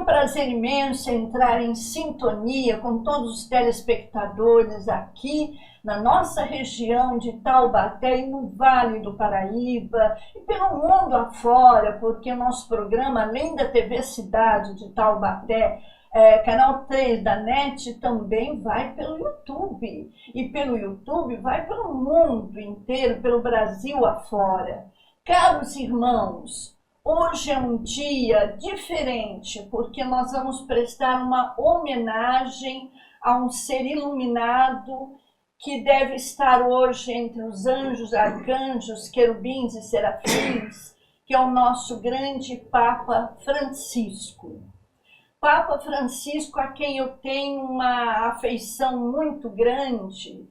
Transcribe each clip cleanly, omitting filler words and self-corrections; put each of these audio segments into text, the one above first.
Prazer imenso entrar em sintonia com todos os telespectadores aqui na nossa região de Taubaté e no Vale do Paraíba e pelo mundo afora, porque nosso programa, além da TV Cidade de Taubaté, canal 3 da NET, também vai pelo YouTube. E pelo YouTube vai pelo mundo inteiro, pelo Brasil afora. Caros irmãos, hoje é um dia diferente, porque nós vamos prestar uma homenagem a um ser iluminado que deve estar hoje entre os anjos, arcanjos, querubins e serafins, que é o nosso grande Papa Francisco. Papa Francisco, a quem eu tenho uma afeição muito grande,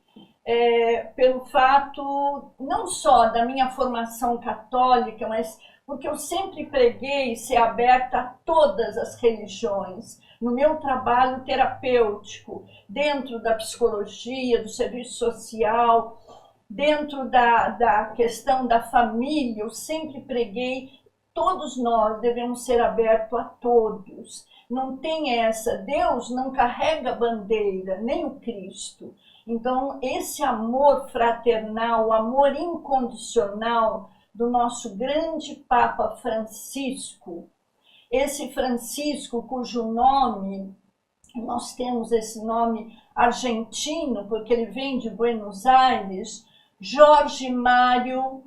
pelo fato não só da minha formação católica, mas porque eu sempre preguei ser aberta a todas as religiões, no meu trabalho terapêutico, dentro da psicologia, do serviço social, dentro da questão da família, eu sempre preguei, todos nós devemos ser abertos a todos. Não tem essa, Deus não carrega bandeira, nem o Cristo. Então, esse amor fraternal, o amor incondicional do nosso grande Papa Francisco, esse Francisco cujo nome, nós temos esse nome argentino, porque ele vem de Buenos Aires, Jorge Mário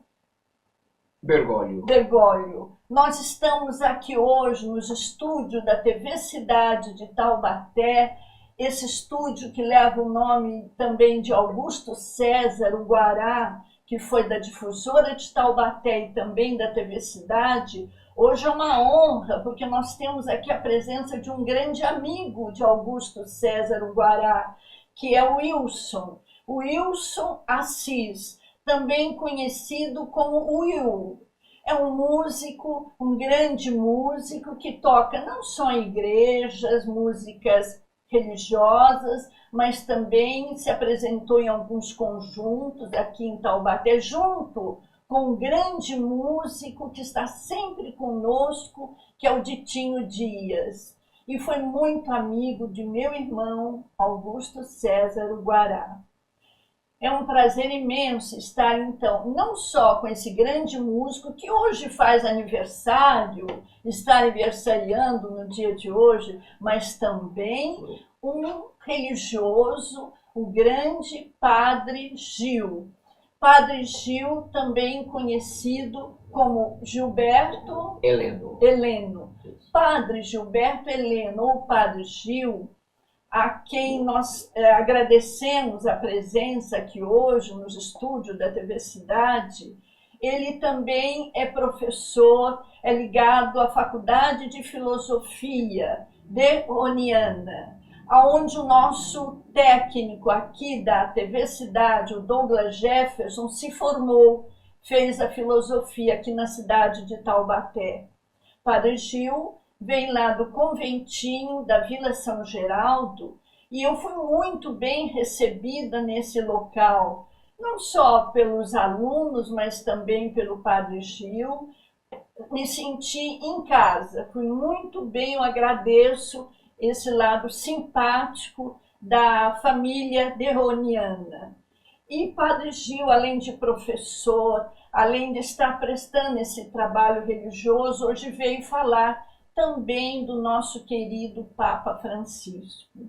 Bergoglio. Nós estamos aqui hoje nos estúdios da TV Cidade de Taubaté, esse estúdio que leva o nome também de Augusto César Uguará, que foi da difusora de Taubaté e também da TV Cidade. Hoje é uma honra, porque nós temos aqui a presença de um grande amigo de Augusto César Uguará, que é o Wilson Assis, também conhecido como Will. É um músico, um grande músico que toca não só em igrejas, músicas religiosas, mas também se apresentou em alguns conjuntos aqui em Taubaté, junto com um grande músico que está sempre conosco, que é o Ditinho Dias. E foi muito amigo de meu irmão Augusto César Uguará. É um prazer imenso estar, então, não só com esse grande músico que hoje faz aniversário, está aniversariando no dia de hoje, mas também um religioso, o grande Padre Gil. Padre Gil, também conhecido como Gilberto Heleno. Padre Gilberto Heleno, ou Padre Gil, a quem nós agradecemos a presença aqui hoje nos estúdios da TV Cidade. Ele também é professor, é ligado à Faculdade de Filosofia de Roniana, onde o nosso técnico aqui da TV Cidade, o Douglas Jefferson, se formou, fez a filosofia aqui na cidade de Taubaté. Padre Gil vem lá do conventinho da Vila São Geraldo e eu fui muito bem recebida nesse local, não só pelos alunos, mas também pelo Padre Gil. Me senti em casa, fui muito bem, eu agradeço esse lado simpático da família derroniana. E Padre Gil, além de professor, além de estar prestando esse trabalho religioso, hoje veio falar também do nosso querido Papa Francisco.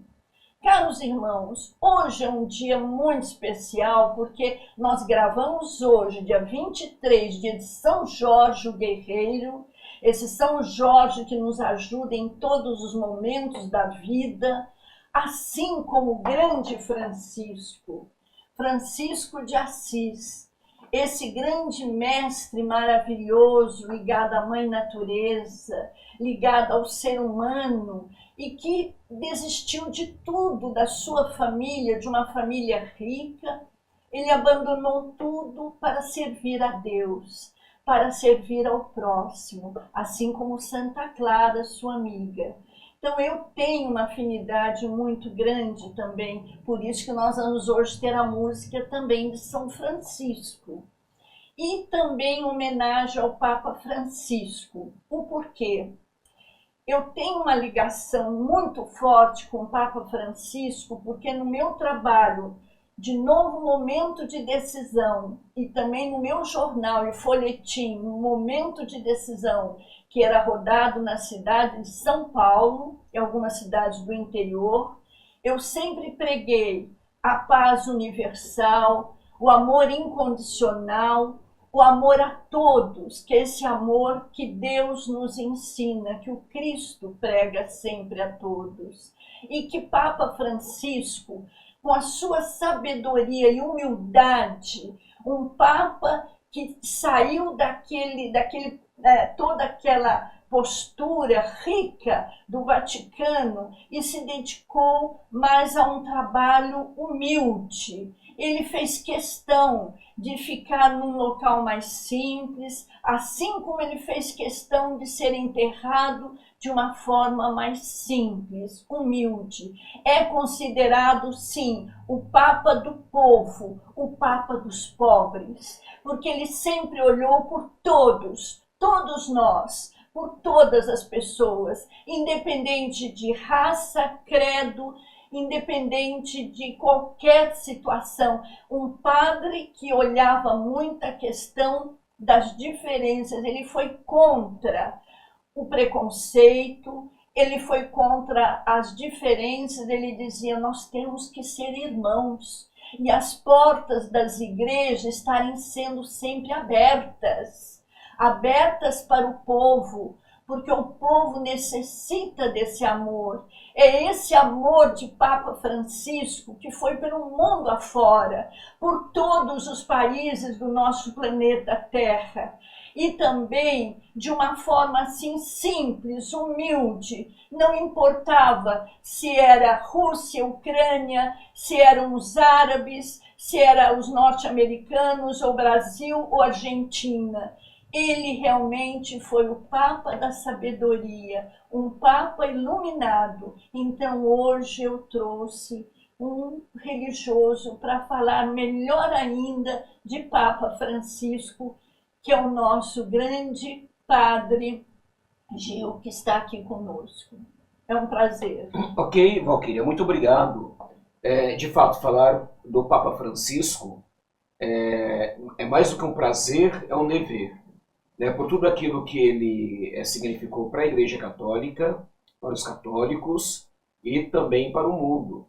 Caros irmãos, hoje é um dia muito especial porque nós gravamos hoje, dia 23, dia de São Jorge o Guerreiro, esse São Jorge que nos ajuda em todos os momentos da vida, assim como o grande Francisco de Assis, esse grande mestre maravilhoso ligado à Mãe Natureza, ligado ao ser humano e que desistiu de tudo, da sua família, de uma família rica. Ele abandonou tudo para servir a Deus, para servir ao próximo, assim como Santa Clara, sua amiga. Então eu tenho uma afinidade muito grande também, por isso que nós vamos hoje ter a música também de São Francisco. E também homenagem ao Papa Francisco. O porquê? Eu tenho uma ligação muito forte com o Papa Francisco, porque no meu trabalho de Novo Momento de Decisão e também no meu jornal e folhetim, no Momento de Decisão, que era rodado na cidade de São Paulo, em algumas cidades do interior, eu sempre preguei a paz universal, o amor incondicional, o amor a todos, que é esse amor que Deus nos ensina, que o Cristo prega sempre a todos. E que Papa Francisco, com a sua sabedoria e humildade, um Papa que saiu toda aquela postura rica do Vaticano e se dedicou mais a um trabalho humilde. Ele fez questão de ficar num local mais simples, assim como ele fez questão de ser enterrado de uma forma mais simples, humilde. É considerado, sim, o Papa do povo, o Papa dos pobres, porque ele sempre olhou por todos nós, por todas as pessoas, independente de raça, credo, independente de qualquer situação. Um padre que olhava muito a questão das diferenças, ele foi contra o preconceito, ele foi contra as diferenças, ele dizia, nós temos que ser irmãos, e as portas das igrejas estarem sendo sempre abertas para o povo, porque o povo necessita desse amor. É esse amor de Papa Francisco que foi pelo mundo afora, por todos os países do nosso planeta Terra. E também de uma forma assim simples, humilde. Não importava se era Rússia, Ucrânia, se eram os árabes, se eram os norte-americanos, ou Brasil ou Argentina. Ele realmente foi o Papa da sabedoria, um Papa iluminado. Então hoje eu trouxe um religioso para falar melhor ainda de Papa Francisco, que é o nosso grande Padre Gil, que está aqui conosco. É um prazer. Ok, Valquíria, muito obrigado. De fato, falar do Papa Francisco é mais do que um prazer, é um dever. Por tudo aquilo que ele significou para a Igreja Católica, para os católicos e também para o mundo.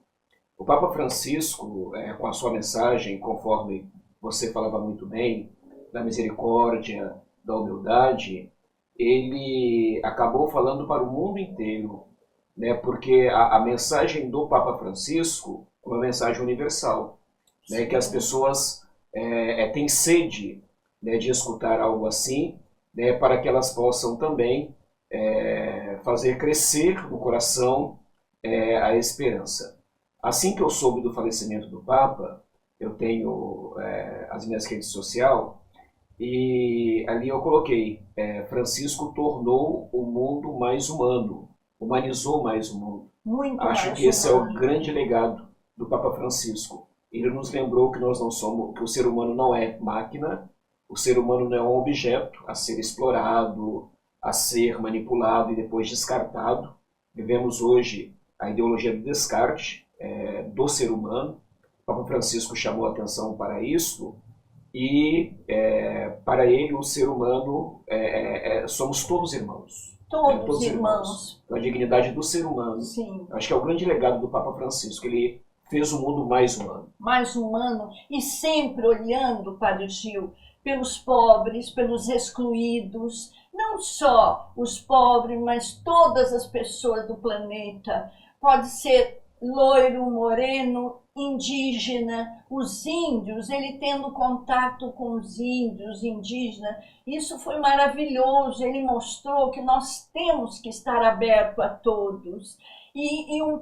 O Papa Francisco, com a sua mensagem, conforme você falava muito bem, da misericórdia, da humildade, ele acabou falando para o mundo inteiro, porque a mensagem do Papa Francisco é uma mensagem universal, que as pessoas têm sede de escutar algo assim, para que elas possam também fazer crescer no coração a esperança. Assim que eu soube do falecimento do Papa, eu tenho as minhas redes sociais e ali eu coloquei, Francisco tornou o mundo mais humano, humanizou mais o mundo. Muito Acho mais que esse é o humano. grande legado do Papa Francisco. Ele nos lembrou que nós não somos, que o ser humano não é máquina, o ser humano não é um objeto a ser explorado, a ser manipulado e depois descartado. Vivemos hoje a ideologia do descarte do ser humano. O Papa Francisco chamou a atenção para isso e para ele o ser humano somos todos irmãos. Todos irmãos. A dignidade do ser humano. Sim. Acho que é o grande legado do Papa Francisco. Ele fez o mundo mais humano. Mais humano e sempre olhando, Padre Gil, pelos pobres, pelos excluídos, não só os pobres, mas todas as pessoas do planeta. Pode ser loiro, moreno, indígena, os índios, ele tendo contato com os índios, indígenas, isso foi maravilhoso, ele mostrou que nós temos que estar aberto a todos. E um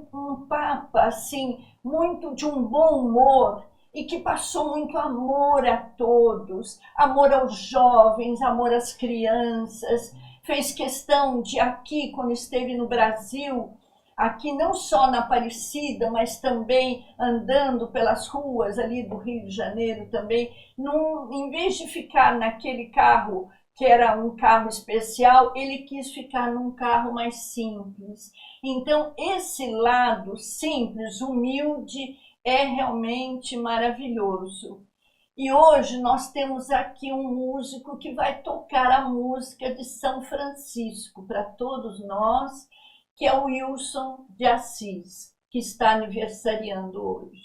Papa, assim, muito de um bom humor, e que passou muito amor a todos, amor aos jovens, amor às crianças. Fez questão de aqui, quando esteve no Brasil, aqui não só na Aparecida, mas também andando pelas ruas ali do Rio de Janeiro também, em vez de ficar naquele carro que era um carro especial, ele quis ficar num carro mais simples. Então, esse lado simples, humilde, é realmente maravilhoso. E hoje nós temos aqui um músico que vai tocar a música de São Francisco para todos nós, que é o Wilson de Assis, que está aniversariando hoje.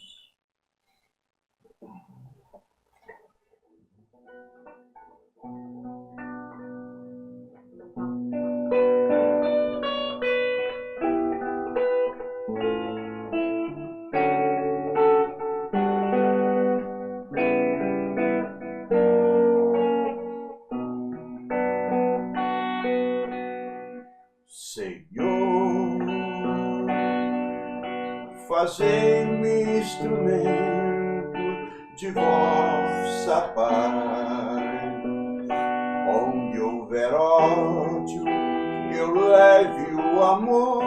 Senhor, fazei-me instrumento de vossa paz. Onde houver ódio, eu leve o amor.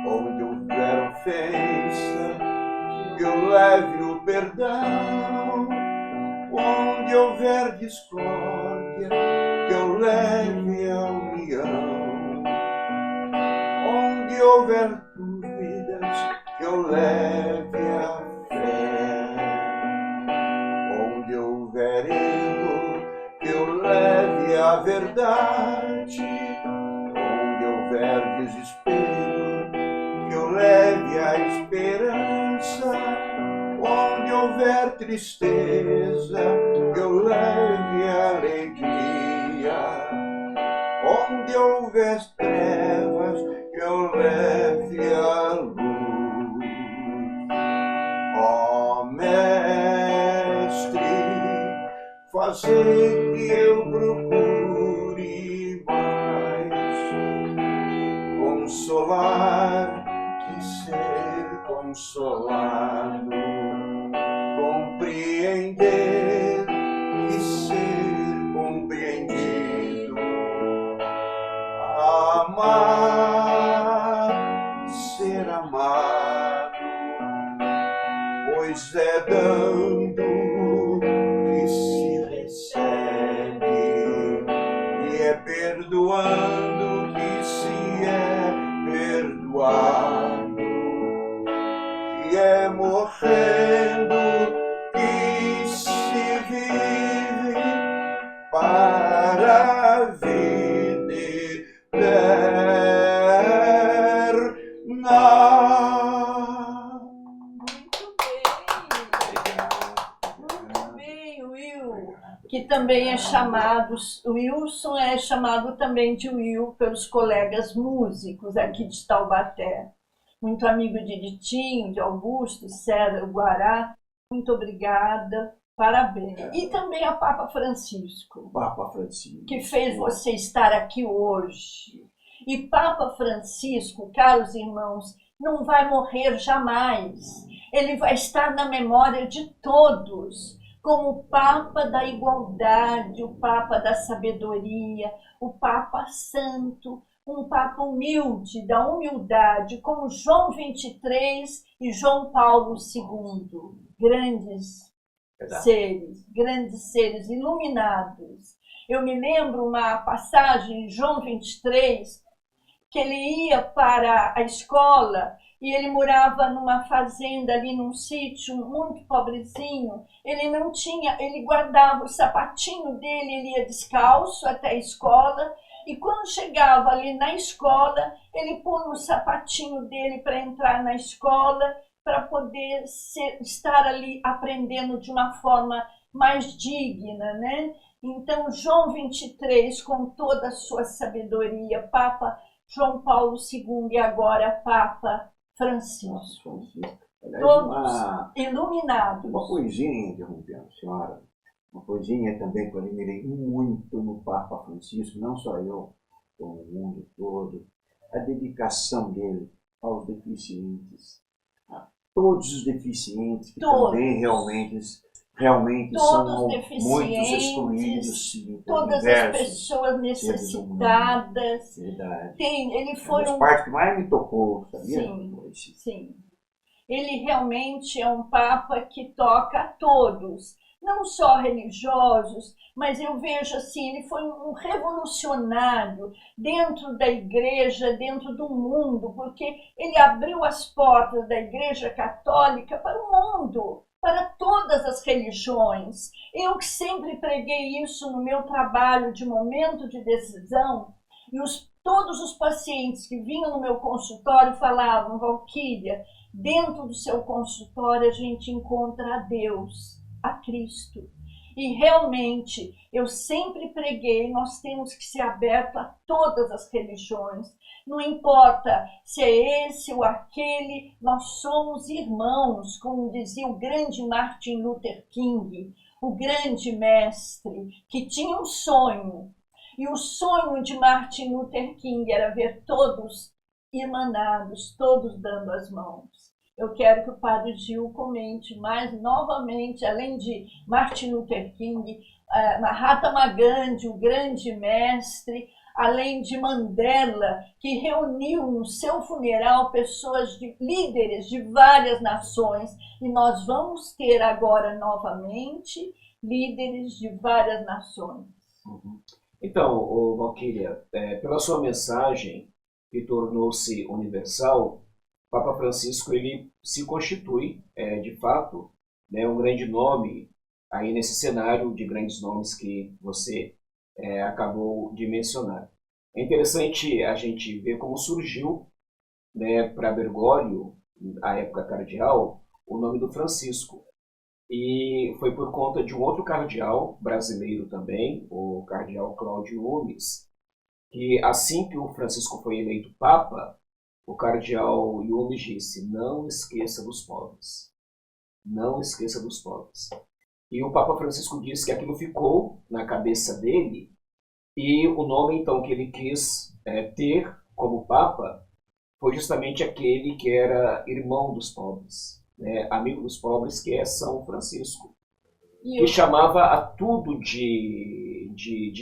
Onde houver ofensa, eu leve o perdão. Onde houver discórdia, que eu leve a união. Onde houver dúvidas, que eu leve a fé. Onde houver erro, que eu leve a verdade. Onde houver desespero, que eu leve a esperança. Onde houver tristeza, que eu leve a alegria. Onde houver trevas, que eu leve a luz. Ó Mestre, fazei que eu procure mais consolar que ser consolado, compreender e ser compreendido, amar, ser amado, pois é dando que se recebe, e é perdoando que se é perdoado, e é morrendo que se vive para a vida eterna. Muito bem, Will, que também é chamado, o Wilson é chamado também de Will pelos colegas músicos aqui de Taubaté. Muito amigo de Ditinho, de Augusto, César, Guará. Muito obrigada, parabéns. E também a Papa Francisco. Papa Francisco, que fez você estar aqui hoje. E Papa Francisco, caros irmãos, não vai morrer jamais. Ele vai estar na memória de todos, como o Papa da igualdade, o Papa da sabedoria, o Papa santo, um Papa humilde, da humildade, como João 23 e João Paulo II, grandes seres iluminados. Eu me lembro uma passagem em João 23, que ele ia para a escola e ele morava numa fazenda ali num sítio muito pobrezinho. Ele não tinha, ele guardava o sapatinho dele, ele ia descalço até a escola, e quando chegava ali na escola, ele punha o sapatinho dele para entrar na escola, para poder estar ali aprendendo de uma forma mais digna, né? Então, João 23, com toda a sua sabedoria, Papa João Paulo II e agora Papa Francisco. Todos iluminados. Uma coisinha, interrompendo, senhora, uma coisinha também que eu admirei muito no Papa Francisco, não só eu, como o mundo todo, a dedicação dele aos deficientes. todos os deficientes, que Todos. também realmente Todos são deficientes, muitos excluídos, sim, todas as diversos pessoas seres humanos. necessitadas. Verdade. Ele É foi uma das um... partes que mais me tocou, sabia? Sim, sim. Ele realmente é um Papa que toca a todos, não só religiosos, mas eu vejo assim, ele foi um revolucionário dentro da igreja, dentro do mundo, porque ele abriu as portas da Igreja Católica para o mundo, para todas as religiões. Eu que sempre preguei isso no meu trabalho de momento de decisão, e todos os pacientes que vinham no meu consultório falavam: Valquíria, dentro do seu consultório a gente encontra a Deus, a Cristo. E realmente, eu sempre preguei, nós temos que ser abertos a todas as religiões. Não importa se é esse ou aquele, nós somos irmãos, como dizia o grande Martin Luther King, o grande mestre, que tinha um sonho. E o sonho de Martin Luther King era ver todos irmanados, todos dando as mãos. Eu quero que o Padre Gil comente mais novamente, além de Martin Luther King, Mahatma Gandhi, o grande mestre, além de Mandela, que reuniu no seu funeral pessoas, líderes de várias nações, e nós vamos ter agora novamente líderes de várias nações. Então, Valquíria, pela sua mensagem, que tornou-se universal, o Papa Francisco ele se constitui, de fato, né, um grande nome aí nesse cenário de grandes nomes que você acabou de mencionar. É interessante a gente ver como surgiu, né, para Bergoglio, a época cardeal, o nome do Francisco. E foi por conta de um outro cardeal brasileiro também, o cardeal Cláudio Nunes, que assim que o Francisco foi eleito Papa, o cardeal Nunes disse: não esqueça dos pobres. Não esqueça dos pobres. E o Papa Francisco disse que aquilo ficou na cabeça dele, e o nome então que ele quis ter como Papa foi justamente aquele que era irmão dos pobres, né? Amigo dos pobres, que é São Francisco, que chamava a tudo de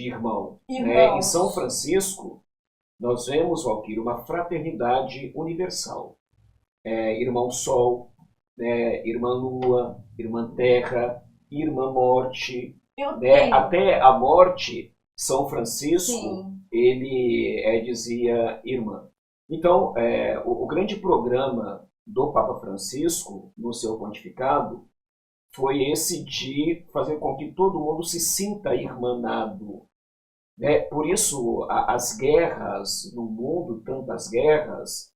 irmão. Né? Em São Francisco, nós vemos, Valquíria, uma fraternidade universal. Irmão Sol, né? Irmã Lua, Irmã Terra, Irmã Morte. Né? Até a morte, São Francisco, sim, ele dizia irmã. Então, o grande programa do Papa Francisco, no seu pontificado, foi esse de fazer com que todo mundo se sinta irmanado. Né? Por isso, as guerras no mundo, tantas guerras,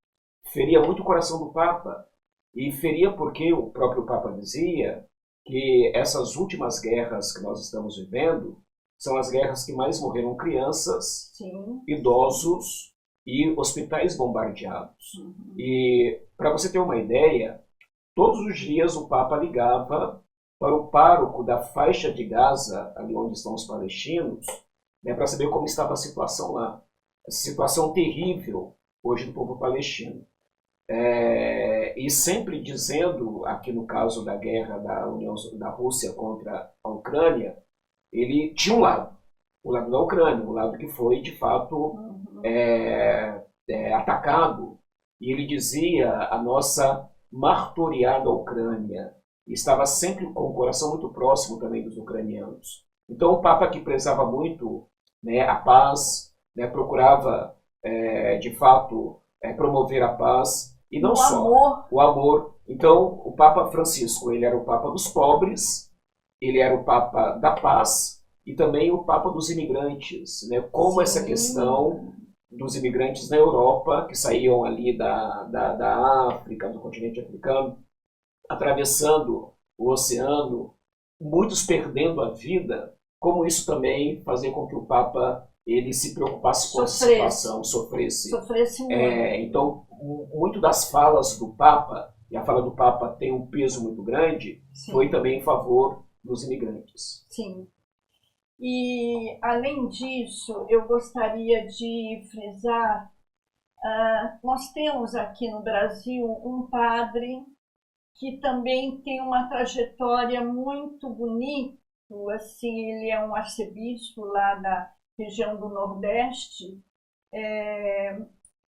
feria muito o coração do Papa. E feria porque o próprio Papa dizia que essas últimas guerras que nós estamos vivendo são as guerras que mais morreram crianças, sim, idosos e hospitais bombardeados. Uhum. E, para você ter uma ideia, todos os dias o Papa ligava para o pároco da faixa de Gaza, ali onde estão os palestinos, né, para saber como estava a situação lá. Essa situação terrível hoje do povo palestino. E sempre dizendo, aqui no caso da guerra da Rússia contra a Ucrânia, ele tinha um lado, o lado da Ucrânia, o lado que foi, de fato, atacado. E ele dizia: a nossa martoriada Ucrânia. E estava sempre com o coração muito próximo também dos ucranianos. Então o Papa, que prezava muito, né, a paz, né, procurava, de fato, promover a paz, e não só o amor. Então o Papa Francisco, ele era o Papa dos pobres, ele era o Papa da paz e também o Papa dos imigrantes, né? Como essa questão dos imigrantes na Europa, que saíam ali da África, do continente africano, atravessando o oceano, muitos perdendo a vida, como isso também fazia com que o Papa ele se preocupasse com a situação, sofresse muito. Então, muito das falas do Papa, e a fala do Papa tem um peso muito grande, sim, foi também em favor dos imigrantes. Sim. E, além disso, eu gostaria de frisar, nós temos aqui no Brasil um padre que também tem uma trajetória muito bonita. Assim, ele é um arcebispo lá da região do Nordeste,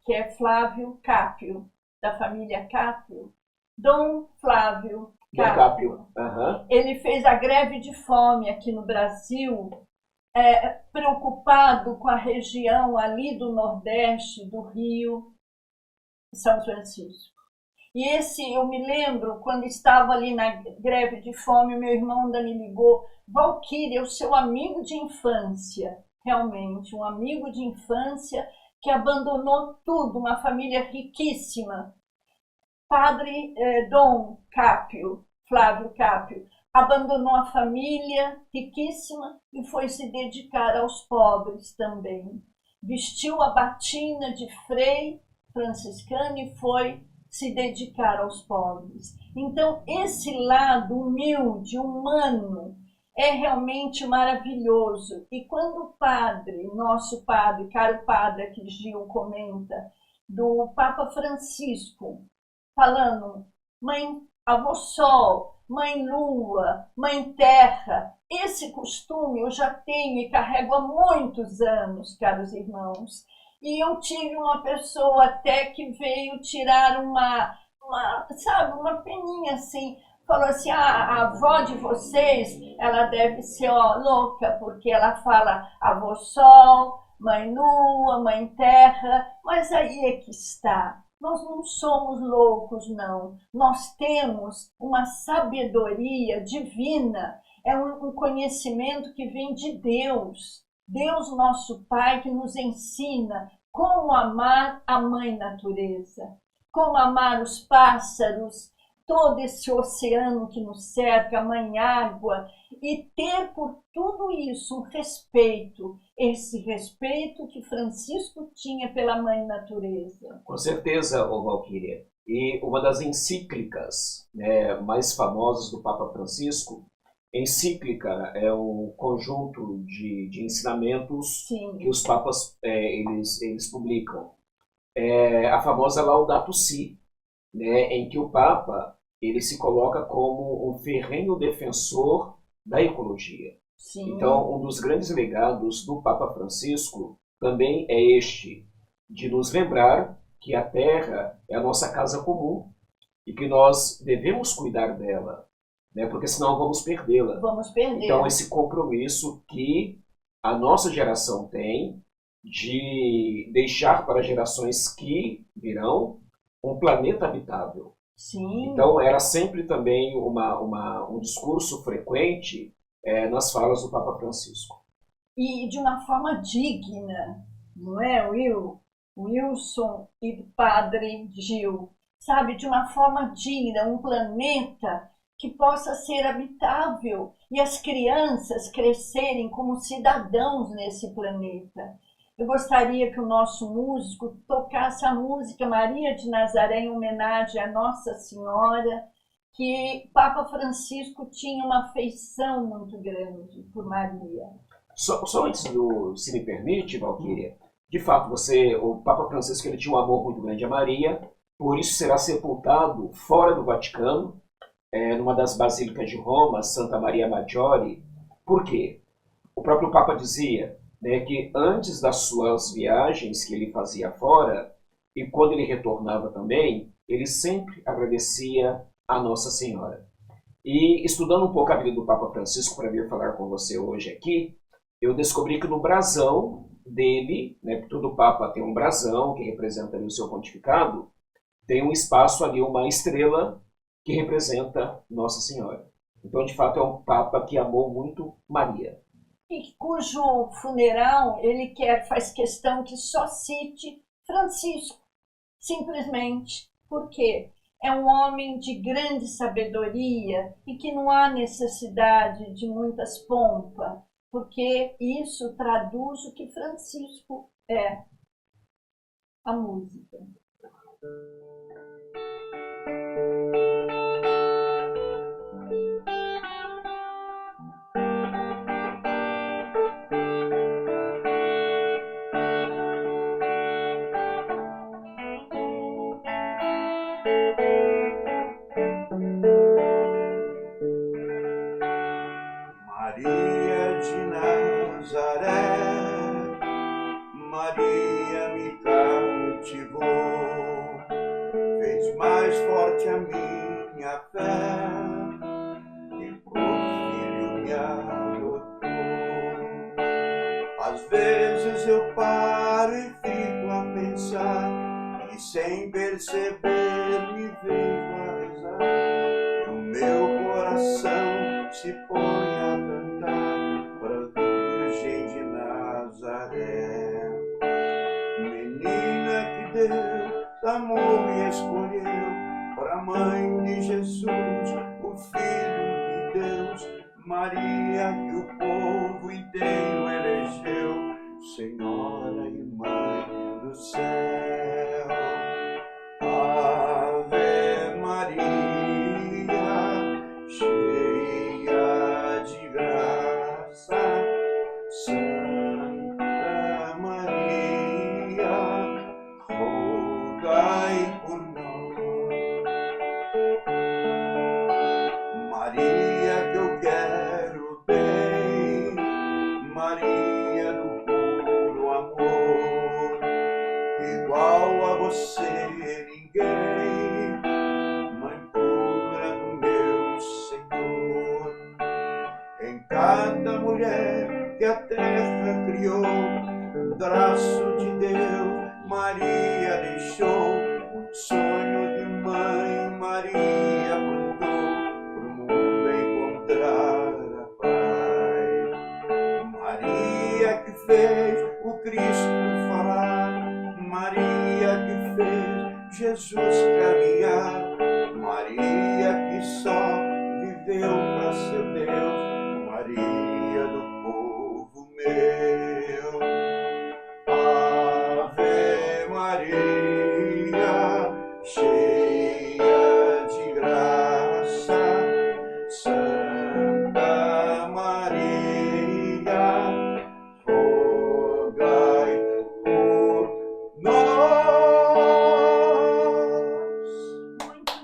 que é Flávio Cápio, da família Cápio. Dom Flávio Cápio. Uhum. Ele fez a greve de fome aqui no Brasil, preocupado com a região ali do Nordeste, do Rio, São Francisco. E eu me lembro, quando estava ali na greve de fome, meu irmão ainda me ligou: Valquíria, o seu amigo de infância, realmente, um amigo de infância que abandonou tudo, uma família riquíssima. Padre Dom Cápio, Flávio Cápio, abandonou a família riquíssima e foi se dedicar aos pobres também. Vestiu a batina de frei franciscano e foi se dedicar aos pobres. Então, esse lado humilde, humano, é realmente maravilhoso. E quando o padre, nosso padre, caro padre, aqui Gil comenta, do Papa Francisco, falando: Mãe Avô Sol, Mãe Lua, Mãe Terra, esse costume eu já tenho e carrego há muitos anos, caros irmãos. E eu tive uma pessoa até que veio tirar uma peninha assim, falou assim: a avó de vocês, ela deve ser louca, porque ela fala avô Sol, Mãe Lua, Mãe Terra, mas aí é que está. Nós não somos loucos, não. Nós temos uma sabedoria divina, é um conhecimento que vem de Deus. Deus, nosso Pai, que nos ensina como amar a Mãe Natureza, como amar os pássaros, todo esse oceano que nos cerca, a Mãe Água, e ter por tudo isso um respeito, esse respeito que Francisco tinha pela Mãe Natureza. Com certeza, Valquíria. E uma das encíclicas, né, mais famosas do Papa Francisco, encíclica é um conjunto de ensinamentos Sim. que os papas eles publicam. A famosa Laudato Si, né, em que o Papa ele se coloca como um ferrenho defensor da ecologia. Sim. Então, um dos grandes legados do Papa Francisco também é este, de nos lembrar que a Terra é a nossa casa comum e que nós devemos cuidar dela, né, porque senão vamos perdê-la. Vamos perder. Então, esse compromisso que a nossa geração tem de deixar para gerações que virão um planeta habitável. Sim. Então, era sempre também um discurso frequente nas falas do Papa Francisco. E de uma forma digna, não é, Wilson e do Padre Gil? Sabe, de uma forma digna, um planeta que possa ser habitável e as crianças crescerem como cidadãos nesse planeta. Eu gostaria que o nosso músico tocasse a música Maria de Nazaré em homenagem à Nossa Senhora, que Papa Francisco tinha uma afeição muito grande por Maria. Só antes se me permite, Valquíria, de fato, o Papa Francisco ele tinha um amor muito grande a Maria, por isso será sepultado fora do Vaticano, numa das basílicas de Roma, Santa Maria Maggiore. Por quê? O próprio Papa dizia, né, que antes das suas viagens que ele fazia fora, e quando ele retornava também, ele sempre agradecia a Nossa Senhora. E estudando um pouco a vida do Papa Francisco para vir falar com você hoje aqui, eu descobri que no brasão dele, né, porque todo Papa tem um brasão que representa ali o seu pontificado, tem um espaço ali, uma estrela que representa Nossa Senhora. Então, de fato, é um Papa que amou muito Maria. E cujo funeral ele faz questão que só cite Francisco, simplesmente, porque é um homem de grande sabedoria e que não há necessidade de muitas pompas, porque isso traduz o que Francisco é, a música. sem perceber me vejo a rezar, e o meu coração se põe a cantar para a Virgem de Nazaré. Menina que Deus amou e escolheu para a mãe de Jesus, o Filho de Deus, Maria que o povo inteiro elegeu, Senhora e Mãe do céu. Ave Maria, cheia de graça, Santa Maria, rogai por nós. Maria que eu quero bem, Maria do puro amor, igual a você ninguém, Mãe pura do meu Senhor. Em cada mulher que a terra criou, um traço de Deus Maria deixou, um sonho de mãe Maria plantou, pro mundo encontrar a paz. Maria que fez o Cristo falar, Maria que fez Jesus caminhar, Maria que só viveu para ser Deus, Maria do povo meu. Ave Maria, cheia de graça, Santa Maria, rogai por nós. Muito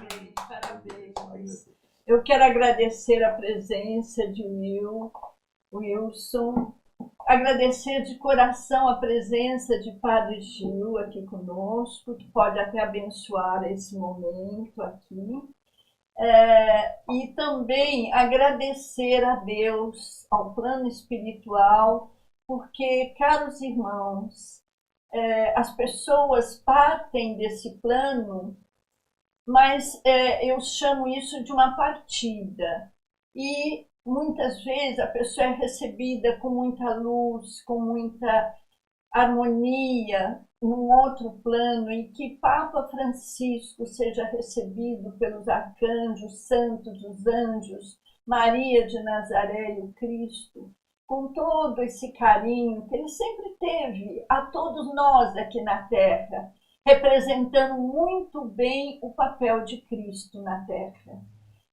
bem, parabéns. Eu quero agradecer a presença de Wilson, agradecer de coração a presença de Padre Gil aqui conosco, que pode até abençoar esse momento aqui. E também agradecer a Deus, ao plano espiritual, porque, caros irmãos, as pessoas partem desse plano, mas eu chamo isso de uma partida. E muitas vezes a pessoa é recebida com muita luz, com muita harmonia, num outro plano, em que Papa Francisco seja recebido pelos arcanjos, santos, os anjos, Maria de Nazaré e o Cristo, com todo esse carinho que ele sempre teve a todos nós aqui na Terra, representando muito bem o papel de Cristo na Terra.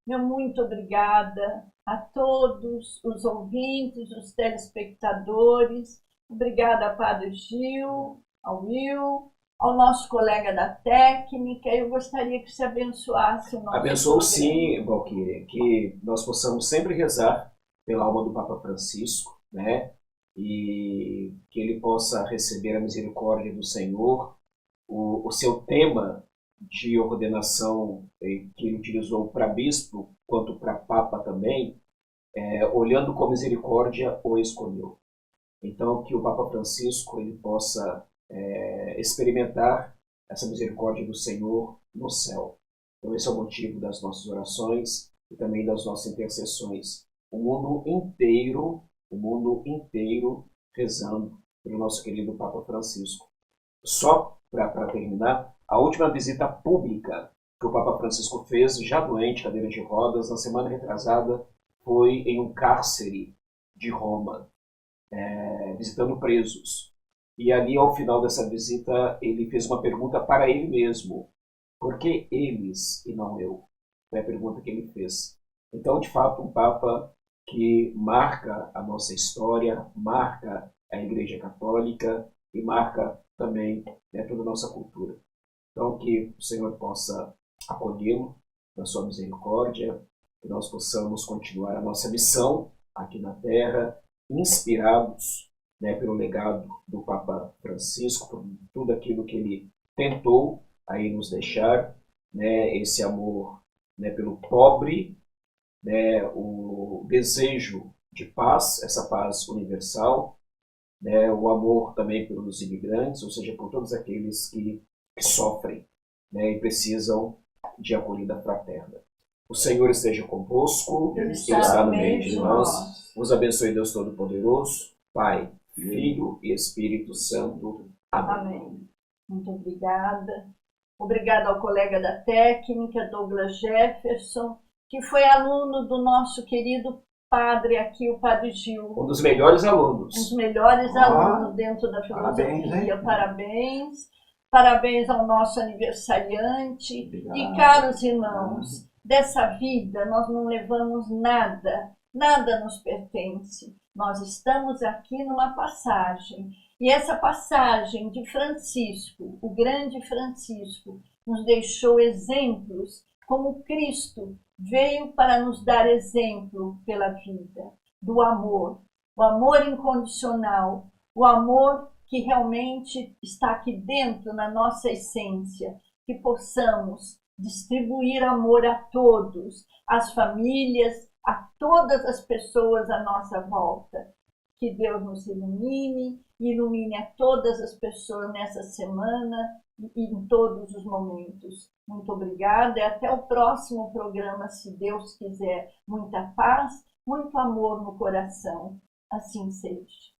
Meu muito obrigada a todos os ouvintes, os telespectadores. Obrigada, Padre Gil, ao Will, ao nosso colega da técnica. Eu gostaria que se abençoasse o nosso Abençoo programa. sim, Valquíria, que nós possamos sempre rezar pela alma do Papa Francisco, né? E que ele possa receber a misericórdia do Senhor. O seu tema de ordenação que ele utilizou para bispo, quanto para papa também, olhando com misericórdia o escolheu. Então, que o Papa Francisco ele possa experimentar essa misericórdia do Senhor no céu. Então, esse é o motivo das nossas orações e também das nossas intercessões. O mundo inteiro rezando pelo nosso querido Papa Francisco. Só para terminar, a última visita pública que o Papa Francisco fez, já doente, cadeira de rodas, na semana retrasada, foi em um cárcere de Roma, visitando presos. E ali, ao final dessa visita, ele fez uma pergunta para ele mesmo. Por que eles e não eu? Foi a pergunta que ele fez. Então, de fato, um Papa que marca a nossa história, marca a Igreja Católica e marca também toda a nossa cultura. Então, que o Senhor possa acolhê-lo na sua misericórdia, que nós possamos continuar a nossa missão aqui na Terra, inspirados pelo legado do Papa Francisco, por tudo aquilo que ele tentou aí nos deixar, esse amor pelo pobre, o desejo de paz, essa paz universal, né, o amor também pelos imigrantes, ou seja, por todos aqueles que sofrem, né, e precisam de acolhida fraterna. O Senhor esteja convosco, Ele está no meio de nós. nós. Vos abençoe Deus Todo-Poderoso, Pai, Filho e Espírito Santo. Amém. Amém. Muito obrigada. Obrigada ao colega da técnica, Douglas Jefferson, que foi aluno do nosso querido padre aqui, o Padre Gil. Um dos melhores alunos. Um dos melhores alunos dentro da filosofia. Parabéns. Parabéns ao nosso aniversariante. Obrigado. E caros irmãos, dessa vida nós não levamos nada, nada nos pertence. Nós estamos aqui numa passagem. E essa passagem de Francisco, o grande Francisco, nos deixou exemplos, como Cristo veio para nos dar exemplo pela vida, do amor, o amor incondicional, o amor que realmente está aqui dentro na nossa essência, que possamos distribuir amor a todos, às famílias, a todas as pessoas à nossa volta. Que Deus nos ilumine a todas as pessoas nessa semana e em todos os momentos. Muito obrigada e até o próximo programa, se Deus quiser. Muita paz, muito amor no coração. Assim seja.